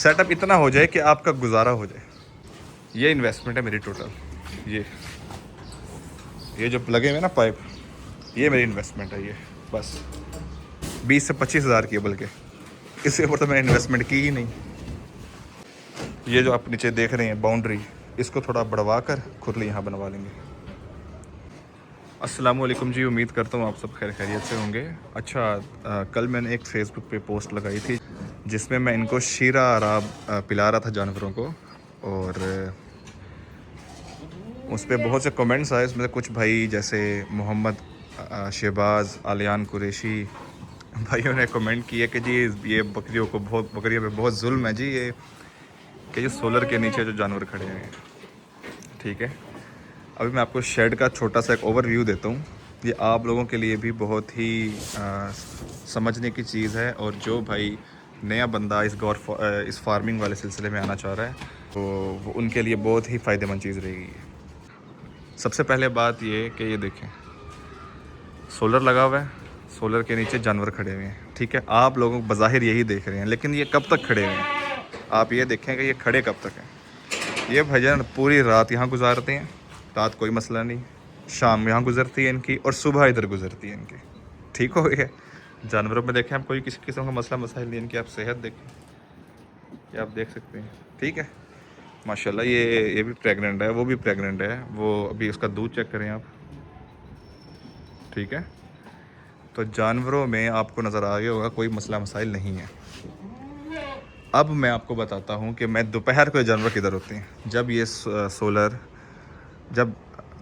Setup इतना हो जाए कि आपका गुजारा हो जाए। ये इन्वेस्टमेंट है मेरी टोटल। ये जो लगे हुए ना पाइप, ये मेरी इन्वेस्टमेंट है। ये बस 20 से 25 हज़ार की है, बल्कि इससे ऊपर तो मैंने इन्वेस्टमेंट की ही नहीं। ये जो आप नीचे देख रहे हैं बाउंड्री, इसको थोड़ा बढ़वा कर खुरली यहाँ बनवा लेंगे। अस्सलाम वालेकुम जी, उम्मीद करता हूँ आप सब खैर खैरियत से होंगे। अच्छा, कल मैंने एक फ़ेसबुक पे पोस्ट लगाई थी जिसमें मैं इनको शीरा आराब पिला रहा था जानवरों को, और उस पर बहुत से कमेंट्स आए। उसमें कुछ भाई जैसे मोहम्मद शहबाज आलियान कुरैशी भाइयों ने कमेंट किया कि जी ये बकरियों पे बहुत जुल्म है जी, ये कि ये सोलर के नीचे जो जानवर खड़े हैं। ठीक है, अभी मैं आपको शेड का छोटा सा एक ओवरव्यू देता हूँ। ये आप लोगों के लिए भी बहुत ही समझने की चीज़ है, और जो भाई नया बंदा इस फार्मिंग वाले सिलसिले में आना चाह रहा है तो वो उनके लिए बहुत ही फ़ायदेमंद चीज़ रहेगी। सबसे पहले बात ये कि ये देखें, सोलर लगा हुआ है, सोलर के नीचे जानवर खड़े हुए हैं। ठीक है, आप लोगों को बज़ाहिर यही देख रहे हैं, लेकिन ये कब तक खड़े हुए हैं आप ये देखें कि ये खड़े कब तक हैं। ये भाईजान पूरी रात यहाँ गुजारते हैं, रात कोई मसला नहीं, शाम यहाँ गुजरती है इनकी, और सुबह इधर गुजरती है इनकी। ठीक हो गया। जानवरों में देखें आप, कोई किसी किस्म का मसला मसाइल नहीं इनकी। आप सेहत देखें, ये आप देख सकते हैं। ठीक है, माशाल्लाह। ये भी प्रेग्नेंट है, वो भी प्रेग्नेंट है, वो अभी उसका दूध चेक करें आप। ठीक है, तो जानवरों में आपको नज़र आ गया होगा कोई मसला मसाइल नहीं है। अब मैं आपको बताता हूँ कि मैं दोपहर को ये जानवर किधर होते हैं। जब ये सोलर जब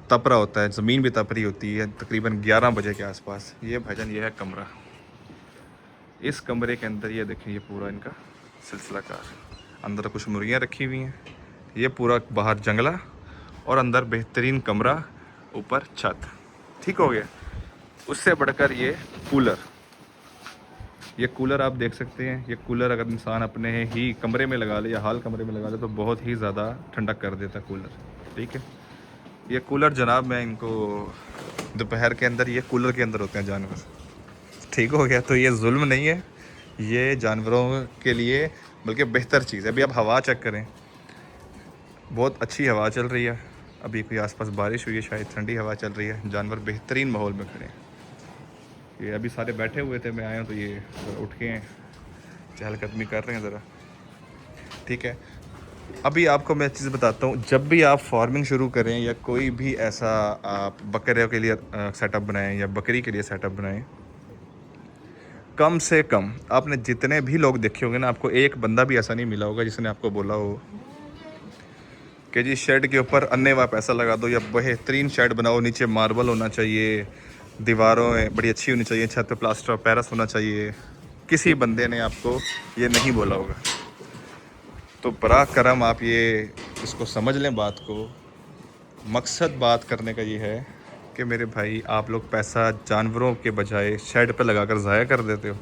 तप रहा होता है, ज़मीन भी तप रही होती है, तकरीबन 11 बजे के आसपास। ये भाईजान ये है कमरा। इस कमरे के अंदर ये देखें, ये पूरा इनका सिलसिला कार। अंदर कुछ मुर्गियाँ रखी हुई हैं, ये पूरा बाहर जंगला, और अंदर बेहतरीन कमरा, ऊपर छत। ठीक हो गया। उससे बढ़कर ये कूलर, ये कूलर आप देख सकते हैं। ये कूलर अगर इंसान अपने ही कमरे में लगा ले या हाल कमरे में लगा ले तो बहुत ही ज़्यादा ठंडक कर देता कूलर। ठीक है, ये कूलर जनाब, मैं इनको दोपहर के अंदर, ये कूलर के अंदर होते हैं जानवर। ठीक हो गया। तो ये जुल्म नहीं है, ये जानवरों के लिए बल्कि बेहतर चीज़ है। अभी आप हवा चेक करें, बहुत अच्छी हवा चल रही है। अभी कोई आसपास बारिश हुई है, शायद ठंडी हवा चल रही है। जानवर बेहतरीन माहौल में खड़े हैं। ये अभी सारे बैठे हुए थे, मैं आया तो ये उठ के हैं, चहलकदमी कर रहे हैं ज़रा। ठीक है, अभी आपको मैं चीज़ बताता हूँ। जब भी आप फार्मिंग शुरू करें या कोई भी ऐसा आप बकरियों के लिए सेटअप बनाएं या बकरी के लिए सेटअप बनाएं, कम से कम आपने जितने भी लोग देखे होंगे ना, आपको एक बंदा भी ऐसा नहीं मिला होगा जिसने आपको बोला हो कि जी शेड के ऊपर अन्नेवाह पैसा लगा दो या बेहतरीन शेड बनाओ, नीचे मार्बल होना चाहिए, दीवारों में बड़ी अच्छी होनी चाहिए, छत पे प्लास्टर ऑफ पेरिस होना चाहिए। किसी बंदे ने आपको ये नहीं बोला होगा। तो बरा करम आप ये इसको समझ लें बात को। मकसद बात करने का ये है कि मेरे भाई, आप लोग पैसा जानवरों के बजाय शेड पे लगाकर ज़ाया कर देते हो।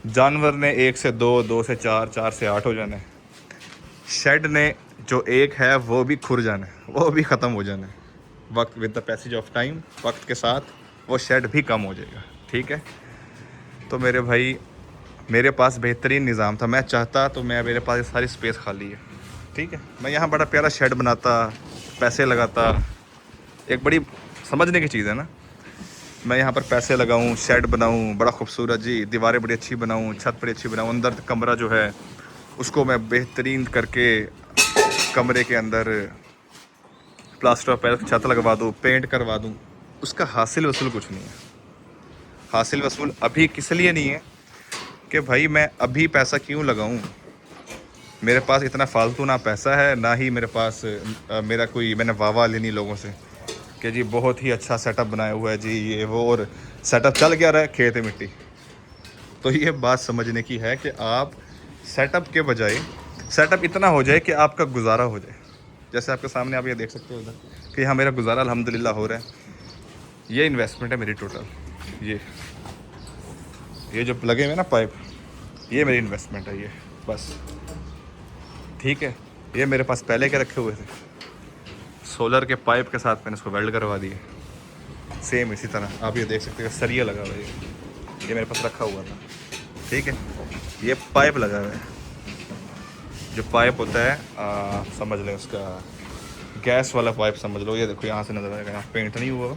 जानवर ने 1 से 2, 2 से 4, 4 से 8 हो जाना है। शेड ने जो एक है वो भी खुर जाना है, वो भी ख़त्म हो जाना है। वक्त with the passage of time, वक्त के साथ वो शेड भी कम हो जाएगा। ठीक है, तो मेरे भाई, मेरे पास बेहतरीन निज़ाम था। मैं चाहता तो मेरे पास ये सारी स्पेस खाली है। ठीक है, मैं यहाँ बड़ा प्यारा शेड बनाता, पैसे लगाता। एक बड़ी समझने की चीज़ है ना, मैं यहाँ पर पैसे लगाऊँ, शेड बनाऊँ बड़ा खूबसूरत जी, दीवारें बड़ी अच्छी बनाऊँ, छत बड़ी अच्छी बनाऊँ, अंदर कमरा जो है उसको मैं बेहतरीन करके कमरे के अंदर प्लास्टर ऑफ पेरिस छत लगवा दूँ, पेंट करवा दूँ। उसका हासिल वसूल कुछ नहीं है। हासिल वसूल अभी किस लिए नहीं है कि भाई मैं अभी पैसा क्यों लगाऊं। मेरे पास इतना फालतू ना पैसा है, ना ही मेरे पास मेरा कोई, मैंने वाह लेनी लोगों से कि जी बहुत ही अच्छा सेटअप बनाया हुआ है जी, ये वो, और सेटअप चल क्या रहा है, खेत है मिट्टी। तो ये बात समझने की है कि आप सेटअप के बजाय सेटअप इतना हो जाए कि आपका गुजारा हो जाए। जैसे आपके सामने आप ये देख सकते हो उधर कि हाँ, मेरा गुजारा अल्हम्दुलिल्लाह हो रहा है। ये इन्वेस्टमेंट है मेरी टोटल। ये जो लगे हुए ना पाइप, ये मेरी इन्वेस्टमेंट है। ये बस। ठीक है, ये मेरे पास पहले के रखे हुए थे, सोलर के पाइप के साथ मैंने इसको वेल्ड करवा दिए। सेम इसी तरह आप ये देख सकते हैं, सरिया लगा हुआ है। ये मेरे पास रखा हुआ था। ठीक है, ये पाइप लगा हुआ है। जो पाइप होता है समझ लें उसका गैस वाला पाइप समझ लो, ये देखो यहाँ से नज़र आएगा, यहाँ पेंट नहीं हुआ।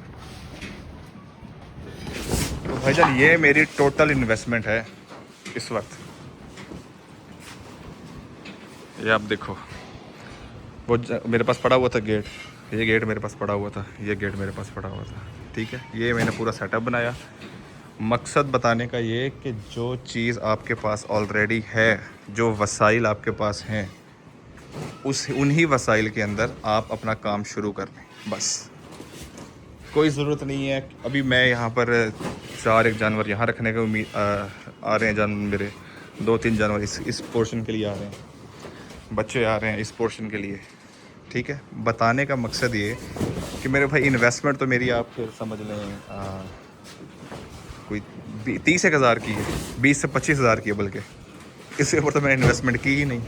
तो भाईजान ये मेरी टोटल इन्वेस्टमेंट है इस वक्त। ये आप देखो, वो मेरे पास पड़ा हुआ था गेट, ये गेट मेरे पास पड़ा हुआ था, ये गेट मेरे पास पड़ा हुआ था, ठीक है। ये मैंने पूरा सेटअप बनाया। मकसद बताने का ये कि जो चीज़ आपके पास ऑलरेडी है, जो वसाइल आपके पास हैं, उन्हीं वसाइल के अंदर आप अपना काम शुरू कर लें बस। कोई ज़रूरत नहीं है अभी मैं यहाँ पर 4 जानवर यहाँ रखने का उम्मीद आ रहे हैं, जानवर मेरे 2-3 जानवर इस पोर्शन के लिए आ रहे हैं, बच्चे आ रहे हैं इस पोर्शन के लिए, ठीक है। बताने का मकसद ये कि मेरे भाई इन्वेस्टमेंट तो मेरी आप फिर समझ लें कोई 30-1 हज़ार की है, 20 से 25 हज़ार की है, बल्कि इसके ऊपर तो मैंने इन्वेस्टमेंट की ही नहीं,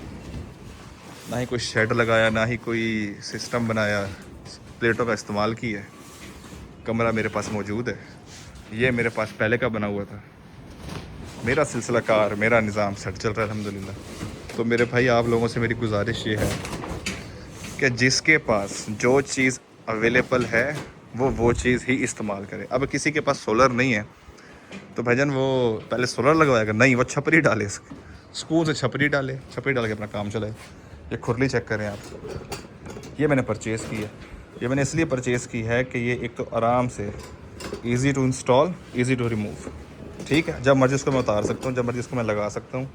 ना ही कोई शेड लगाया, ना ही कोई सिस्टम बनाया, प्लेटों का इस्तेमाल किया। कमरा मेरे पास मौजूद है, ये मेरे पास पहले का बना हुआ था। मेरा सिलसिला कार, मेरा निज़ाम सेट चल रहा है अल्हम्दुलिल्लाह। तो मेरे भाई आप लोगों से मेरी गुजारिश ये है कि जिसके पास जो चीज़ अवेलेबल है वो चीज़ ही इस्तेमाल करे। अब किसी के पास सोलर नहीं है तो भाईजान वो पहले सोलर लगवाएगा, नहीं वो छपरी डाले, स्कूल से छपरी डाले, छपरी डाल के अपना काम चलाए। ये खुरली चेक करें आप, ये मैंने परचेज़ की है। ये मैंने इसलिए परचेज़ की है कि ये एक तो आराम से easy to install, easy to remove, ठीक है। जब मर्ज़ी उसको मैं उतार सकता हूँ, जब मर्ज़ी उसको मैं लगा सकता हूँ,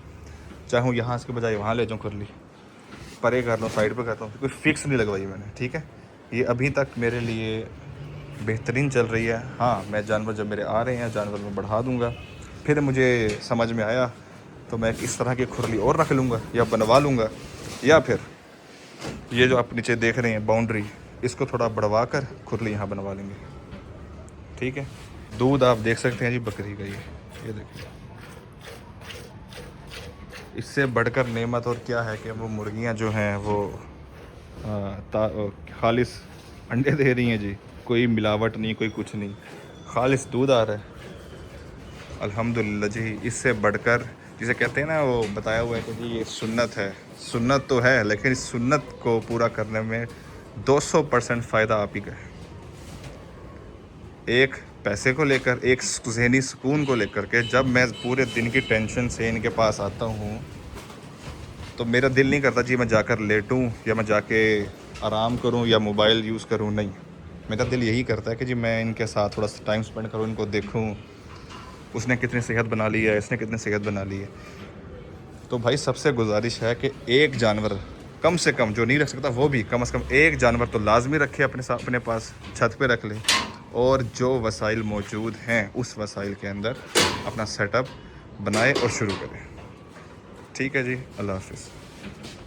चाहे यहाँ इसके बजाय वहाँ ले जाऊँ, खुरली परे कर लूँ, साइड पे करता हूँ, कोई फिक्स नहीं लगवाई मैंने, ठीक है। ये अभी तक मेरे लिए बेहतरीन चल रही है। हाँ, मैं जानवर जब मेरे आ रहे हैं, जानवर में बढ़ा दूँगा, फिर मुझे समझ में आया तो मैं इस तरह की खुरली और रख लूँगा या बनवा लूँगा, या फिर ये जो आप नीचे देख रहे हैं बाउंड्री, इसको थोड़ा बढ़वा कर खुरली यहाँ बनवा लेंगे, ठीक है। दूध आप देख सकते हैं जी बकरी का, ये देखिए, इससे बढ़कर नेमत और क्या है कि वो मुर्गियाँ जो हैं वो खालिस अंडे दे रही हैं जी, कोई मिलावट नहीं, कोई कुछ नहीं, खालिस दूध आ रहा है अल्हम्दुलिल्लाह जी। इससे बढ़कर जिसे कहते हैं ना, वो बताया हुआ है कि जी ये सुन्नत है, सुन्नत तो है लेकिन इस सुन्नत को पूरा करने में 200% फ़ायदा आप ही का है। एक पैसे को लेकर, एक ज़हनी सुकून को लेकर के, जब मैं पूरे दिन की टेंशन से इनके पास आता हूँ तो मेरा दिल नहीं करता जी मैं जाकर लेटूँ या मैं जाके आराम करूँ या मोबाइल यूज़ करूँ, नहीं, मेरा दिल यही करता है कि जी मैं इनके साथ थोड़ा सा टाइम स्पेंड करूँ, इनको देखूँ, उसने कितनी सेहत बना ली है, इसने कितनी सेहत बना ली है। तो भाई सबसे गुजारिश है कि एक जानवर कम से कम, जो नहीं रख सकता वो भी कम से कम एक जानवर तो लाजमी रखे अपने पास, छत पे रख ले, और जो वसाइल मौजूद हैं उस वसाइल के अंदर अपना सेटअप बनाए और शुरू करें, ठीक है जी। अल्लाह हाफिज़।